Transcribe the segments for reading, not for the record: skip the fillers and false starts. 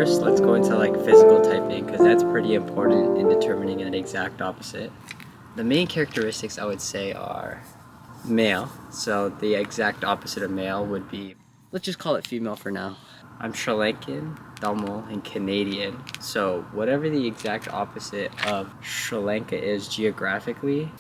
first, let's go into like physical typing because that's pretty important in determining an exact opposite. The main characteristics I would say are male. So the exact opposite of male would be, let's just call it female for now. I'm Sri Lankan, Tamil, and Canadian. So whatever the exact opposite of Sri Lanka is geographically,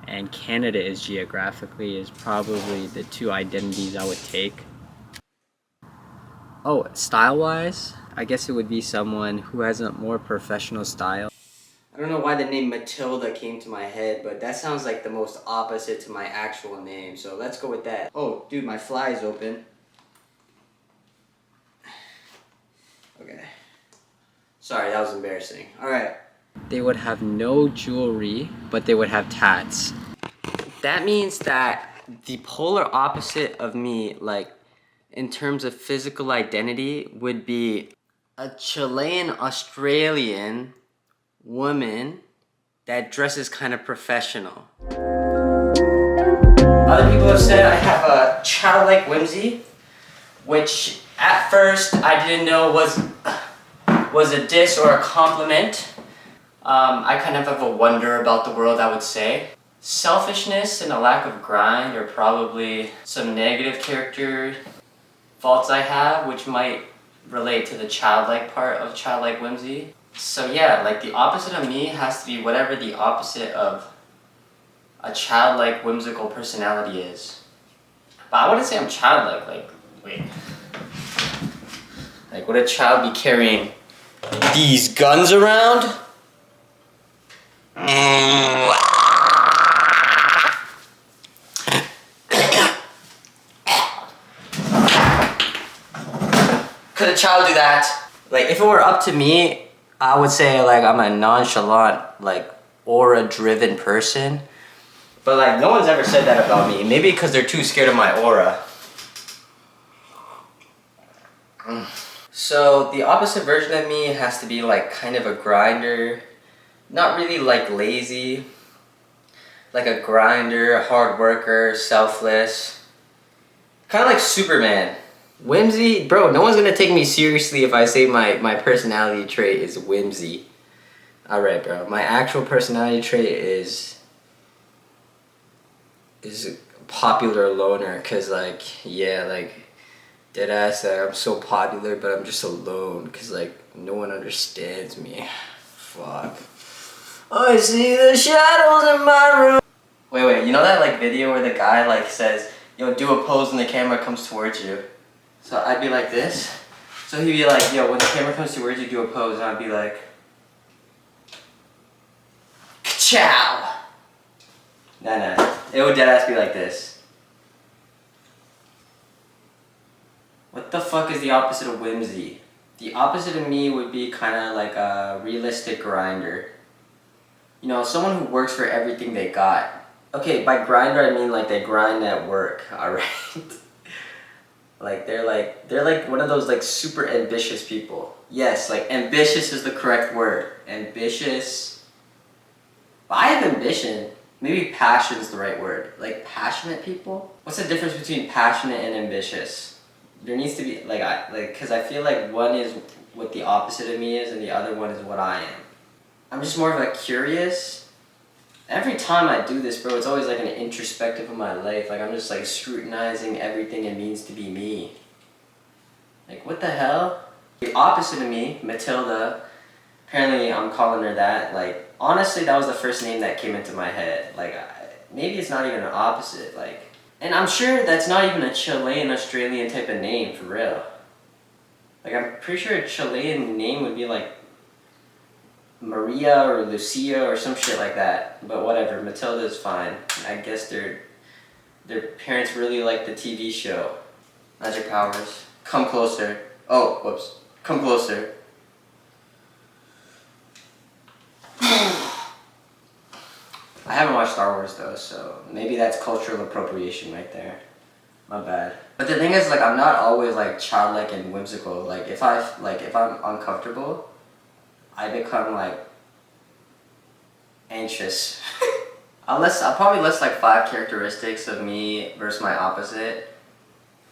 and Canada is geographically is probably the two identities I would take. Oh, style-wise, I guess it would be someone who has a more professional style. I don't know why the name Matilda came to my head, but that sounds like the most opposite to my actual name, so let's go with that. Oh, dude, my fly is open. Okay. Sorry, that was embarrassing. Alright. They would have no jewelry, but they would have tats. That means that the polar opposite of me, like, in terms of physical identity, would be a Chilean Australian woman that dresses kind of professional. Other people have said I have a childlike whimsy, which at first I didn't know was a diss or a compliment. I kind of have a wonder about the world, I would say. Selfishness and a lack of grind are probably some negative character faults I have, which might relate to the childlike part of childlike whimsy. So yeah, like the opposite of me has to be whatever the opposite of a childlike whimsical personality is. But I wouldn't say I'm childlike, like, wait. Like, would a child be carrying these guns around? Could a child do that? Like, if it were up to me, I would say, like, I'm a nonchalant, like, aura-driven person. But, like, no one's ever said that about me. Maybe because they're too scared of my aura. So, the opposite version of me has to be, like, kind of a grinder. Not really, like, lazy. Like a grinder, a hard worker, selfless. Kind of like Superman. Whimsy? Bro, no one's gonna take me seriously if I say my personality trait is whimsy. Alright, bro. My actual personality trait is a popular loner, cause like, yeah, like, deadass, like, I'm so popular, but I'm just alone, cause like, no one understands me. Fuck. I see the shadows in my room. Wait, you know that like video where the guy like says, yo, do a pose when the camera comes towards you? So I'd be like this. So he'd be like, yo, when the camera comes towards you, do a pose, and I'd be like, ka-chow! Nah. It would deadass be like this. What the fuck is the opposite of whimsy? The opposite of me would be kind of like a realistic grinder. You know, someone who works for everything they got. Okay, by grinder I mean like they grind at work, alright? Like they're like one of those like super ambitious people. Yes, like ambitious is the correct word. Ambitious. But I have ambition. Maybe passion is the right word. Like passionate people? What's the difference between passionate and ambitious? There needs to be because I feel like one is what the opposite of me is and the other one is what I am. I'm just more of a curious. Every time I do this, bro, it's always like an introspective of my life. Like I'm just like scrutinizing everything it means to be me. Like what the hell? The opposite of me, Matilda, apparently I'm calling her that. Like honestly, that was the first name that came into my head. Like maybe it's not even an opposite. Like, and I'm sure that's not even a Chilean Australian type of name for real. Like I'm pretty sure a Chilean name would be like Maria or Lucia or some shit like that, but whatever, Matilda is fine. I guess their parents really like the TV show. Magic powers. Come closer. Oh, whoops. Come closer. I haven't watched Star Wars though, so maybe that's cultural appropriation right there. My bad. But the thing is, like, I'm not always like childlike and whimsical. Like if I'm uncomfortable, I become like anxious. I'll probably list like 5 characteristics of me versus my opposite.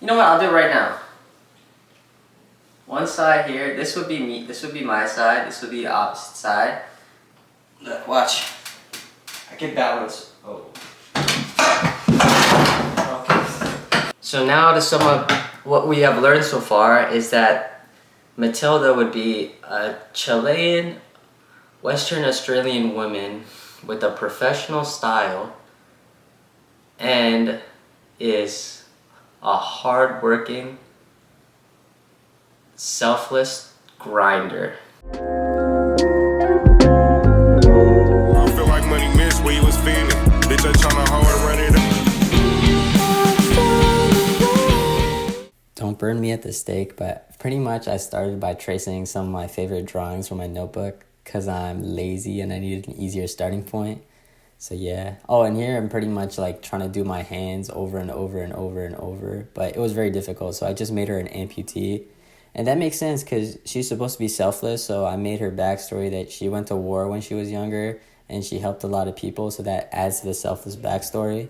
You know what? I'll do it right now. One side here. This would be me. This would be my side. This would be the opposite side. Look, watch. I can balance. Oh. Okay. So now to sum up what we have learned so far is that Matilda would be a Chilean, Western Australian woman with a professional style and is a hard-working, selfless grinder. I feel like money missed where you was feeling. Bitch, I tryna hold and run it up. Don't burn me at the stake, but pretty much I started by tracing some of my favorite drawings from my notebook because I'm lazy and I needed an easier starting point. So yeah. Oh, and here I'm pretty much like trying to do my hands over and over and over and over, but it was very difficult, so I just made her an amputee. And that makes sense because she's supposed to be selfless, so I made her backstory that she went to war when she was younger and she helped a lot of people, so that adds to the selfless backstory.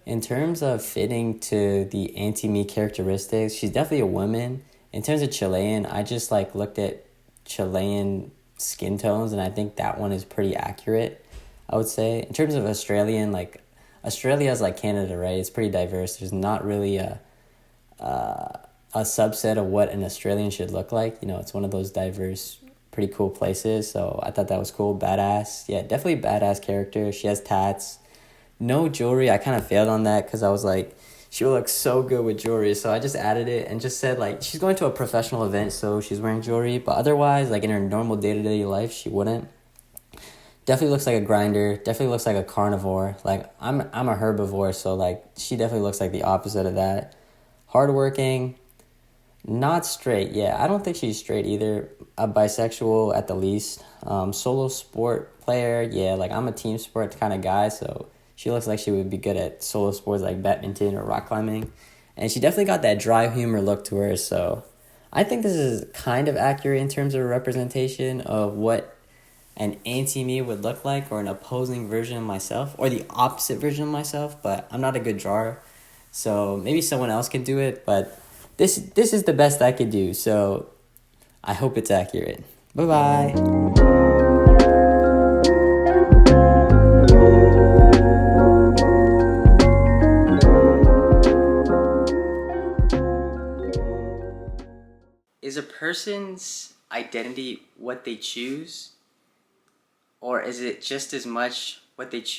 In terms of fitting to the anti-me characteristics, she's definitely a woman. In terms of Chilean, I just like looked at Chilean skin tones and I think that one is pretty accurate, I would say. In terms of Australian, like Australia is like Canada, right? It's pretty diverse. There's not really a subset of what an Australian should look like. You know, it's one of those diverse, pretty cool places. So I thought that was cool. Badass. Yeah, definitely badass character. She has tats. No jewelry. I kind of failed on that because I was like, she would look so good with jewelry. So I just added it and just said like, she's going to a professional event, so she's wearing jewelry. But otherwise, like in her normal day-to-day life, she wouldn't. Definitely looks like a grinder. Definitely looks like a carnivore. Like I'm a herbivore, so like she definitely looks like the opposite of that. Hardworking. Not straight, yeah. I don't think she's straight either. A bisexual at the least. Solo sport player, yeah. Like I'm a team sport kind of guy, so she looks like she would be good at solo sports like badminton or rock climbing. And she definitely got that dry humor look to her, so I think this is kind of accurate in terms of representation of what an anti-me would look like, or an opposing version of myself, or the opposite version of myself, but I'm not a good drawer, so maybe someone else can do it, but this is the best I could do, so I hope it's accurate. Bye-bye. Is a person's identity what they choose? Or is it just as much what they choose